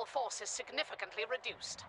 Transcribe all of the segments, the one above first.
Imperial force is significantly reduced.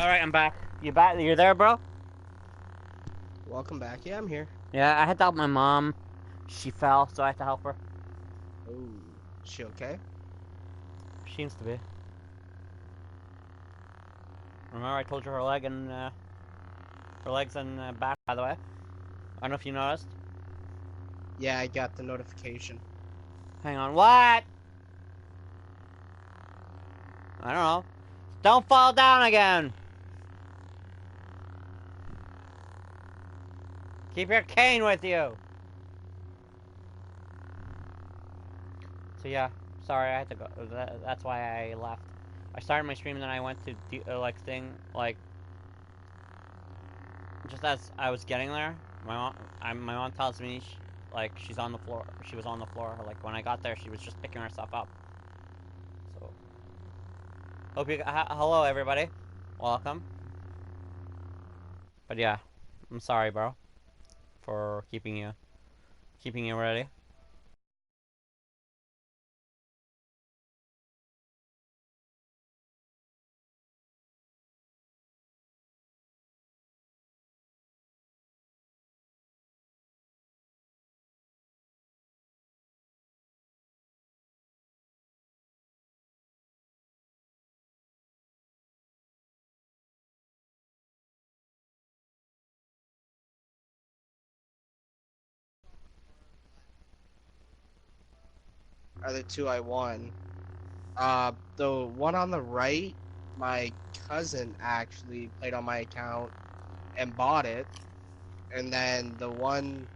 Alright, I'm back. You back? You're there, bro? Welcome back. Yeah, I'm here. Yeah, I had to help my mom. She fell, so I had to help her. Oh, is she okay? Seems to be. Remember I told you her leg and her legs and back, by the way? I don't know if you noticed. Yeah, I got the notification. Hang on, what? I don't know. Don't fall down again! Keep your cane with you! So yeah, sorry, I had to go. That's why I left. I started my stream and then I went to just as I was getting there, my mom tells me she's on the floor. She was on the floor. Like when I got there, she was just picking herself up. So hope you. Hello everybody, welcome. But yeah, I'm sorry, bro, for keeping you ready. Are the two I won? The one on the right, my cousin actually played on my account and bought it, and then the one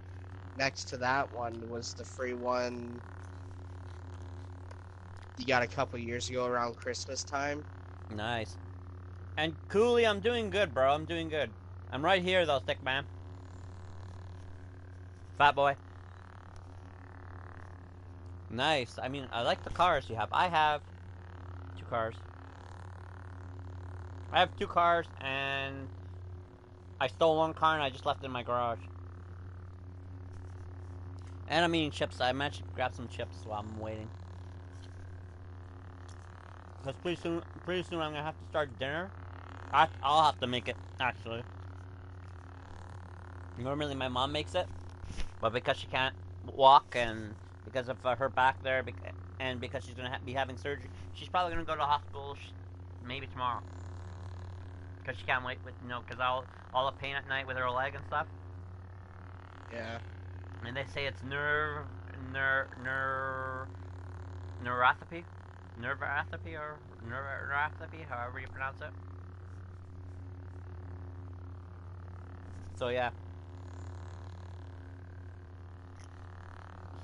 next to that one was the free one you got a couple years ago around Christmas time. Nice. And Cooley, I'm doing good, bro. I'm doing good. I'm right here though, thick man. Fat boy. Nice. I mean, I like the cars you have. I have two cars. I have two cars, and I stole one car and I just left it in my garage. And I'm eating chips. I might grab some chips while I'm waiting. Because pretty soon I'm gonna have to start dinner. I'll have to make it actually. Normally my mom makes it, but because she can't walk and because of her back there, and because she's gonna be having surgery, she's probably gonna go to the hospital maybe tomorrow. Because she can't wait with because all the pain at night with her leg and stuff. Yeah. And they say it's neuropathy, or neuropathy, however you pronounce it. So yeah.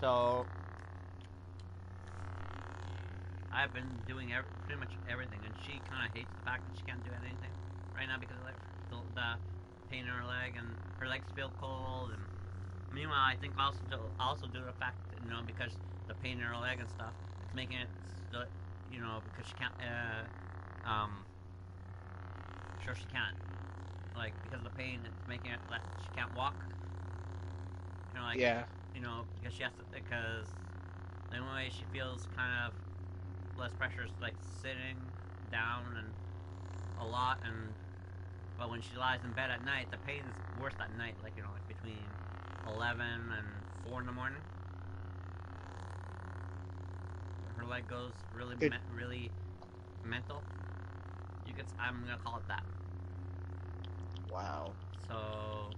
So I've been doing pretty much everything, and she kind of hates the fact that she can't do anything right now because of the pain in her leg, and her legs feel cold. And meanwhile, I think also due to the fact that, because the pain in her leg and stuff, it's making it because she can't sure she can't because of the pain, it's making it that she can't walk. Yeah. Because she has to because the only way she feels kind of less pressure is sitting down and a lot, but when she lies in bed at night, the pain is worse at night, between 11 and 4 in the morning. Her leg goes really mental. I'm gonna call it that. Wow. So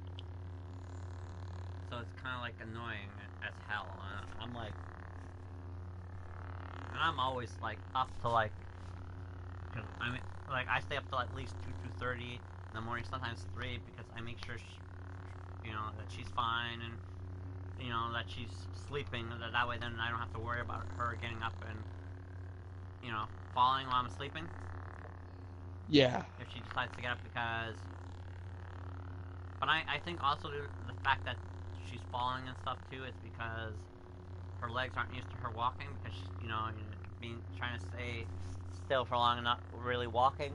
it's kind of annoying as hell. And I'm always up to cause I stay up till at least 2:30 in the morning, sometimes 3, because I make sure that she's fine, and that she's sleeping. That way, then I don't have to worry about her getting up and falling while I'm sleeping. Yeah. If she decides to get up, but I think also the fact that she's falling and stuff too is because her legs aren't used to her walking, because she's, trying to stay still for long and not really walking.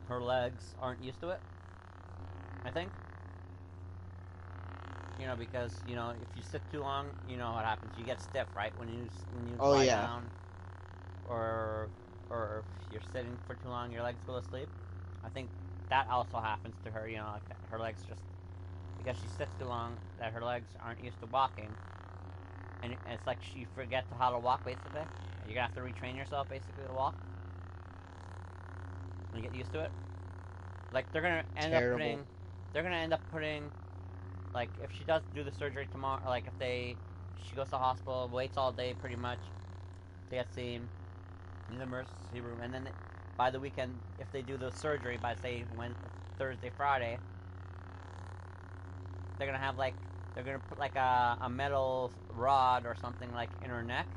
Her legs aren't used to it, I think. Because if you sit too long, you know what happens. You get stiff, right? When you Oh lie yeah. down, or if you're sitting for too long, your legs go to sleep. I think that also happens to her. You know, like her legs just because she sits too long, that her legs aren't used to walking, and it's like she forgets how to walk basically. You're gonna have to retrain yourself basically to walk and get used to it. Like they're gonna end up Terrible. putting, they're gonna end up putting, like if she does do the surgery tomorrow, like if she goes to the hospital, waits all day pretty much to get seen in the emergency room, and then by the weekend, if they do the surgery by say Thursday, Friday, they're gonna have like they're gonna put like a metal rod or something like in her neck,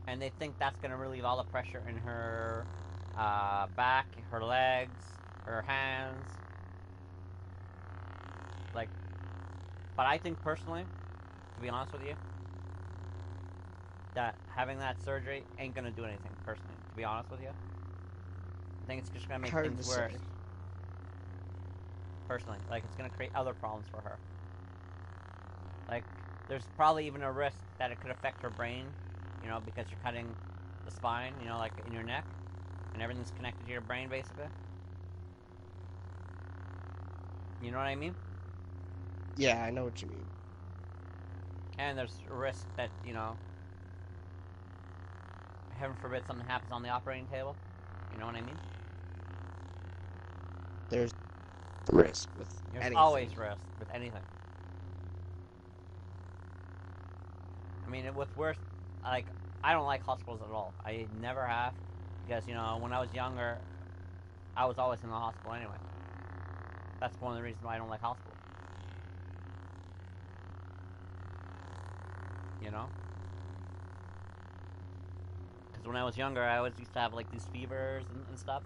and they think that's gonna relieve all the pressure in her back, her legs, her hands, like. But I think personally, to be honest with you, that having that surgery ain't gonna do anything. Personally, to be honest with you, I think it's just gonna make Hard things to worse. say. Personally, like it's gonna create other problems for her. Like, there's probably even a risk that it could affect her brain, you know, because you're cutting the spine, you know, like in your neck, and everything's connected to your brain, basically. You know what I mean? Yeah, I know what you mean. And there's a risk that, you know, heaven forbid something happens on the operating table. You know what I mean? There's risk with There's anything. always risk with anything. I mean, with worse, like, I don't like hospitals at all. I never have, because, you know, when I was younger, I was always in the hospital anyway. That's one of the reasons why I don't like hospitals. You know? Because when I was younger, I always used to have, like, these fevers and stuff.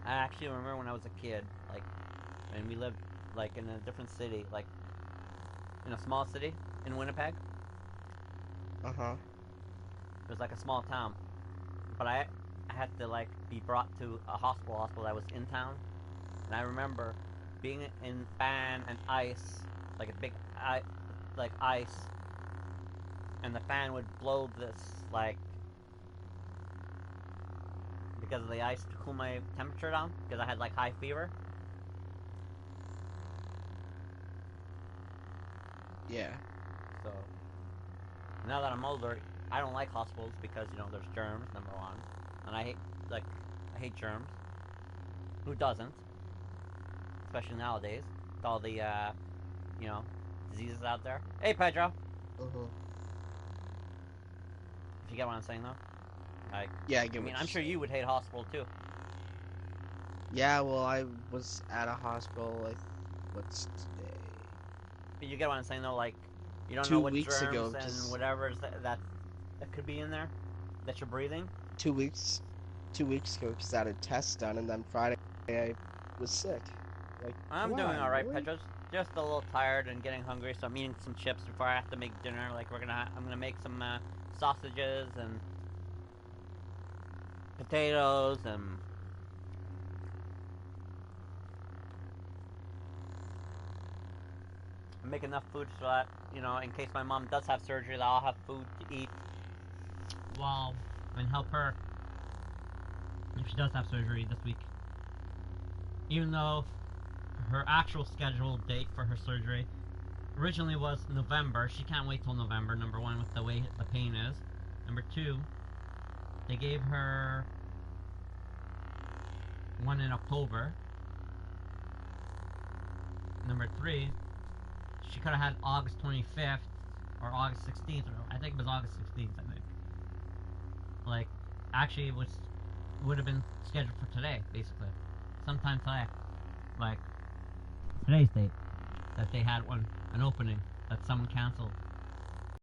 I actually remember when I was a kid, like, and we lived, like, in a different city, like, in a small city in Winnipeg. Uh-huh. It was like a small town. But I had to, like, be brought to a hospital that was in town. And I remember being in fan and ice, like a big, like, ice, and the fan would blow this, like, because of the ice to cool my temperature down, because I had, like, high fever. Yeah. So, now that I'm older, I don't like hospitals because, you know, there's germs, number one. And I hate germs. Who doesn't? Especially nowadays, with all the, you know, diseases out there. Hey, Pedro! Uh-huh. If you get what I'm saying, though. Like, Yeah, I I get mean, what I'm you're sure saying. you would hate hospital, too. Yeah, well, I was at a hospital, like, what's today? But you get what I'm saying, though, like, you don't know 2 what weeks germs ago, and because whatever that could be in there that you're breathing. 2 weeks, 2 weeks ago, because I had a test done, and then Friday I was sick. Like, come I'm doing on, alright, really? Pedro. Just a little tired and getting hungry, so I'm eating some chips before I have to make dinner. Like, I'm gonna make some sausages and potatoes and make enough food so that, you know, in case my mom does have surgery, that I'll have food to eat while and help her if she does have surgery this week. Even though her actual scheduled date for her surgery originally was November, she can't wait till November, number one, with the way the pain is. Number two, they gave her one in October. Number three, she could have had August 25th or August 16th, or I think it was August 16th, I think. Like, actually, it would have been scheduled for today, basically. Sometime today. Like, today's date. That they had an opening that someone canceled.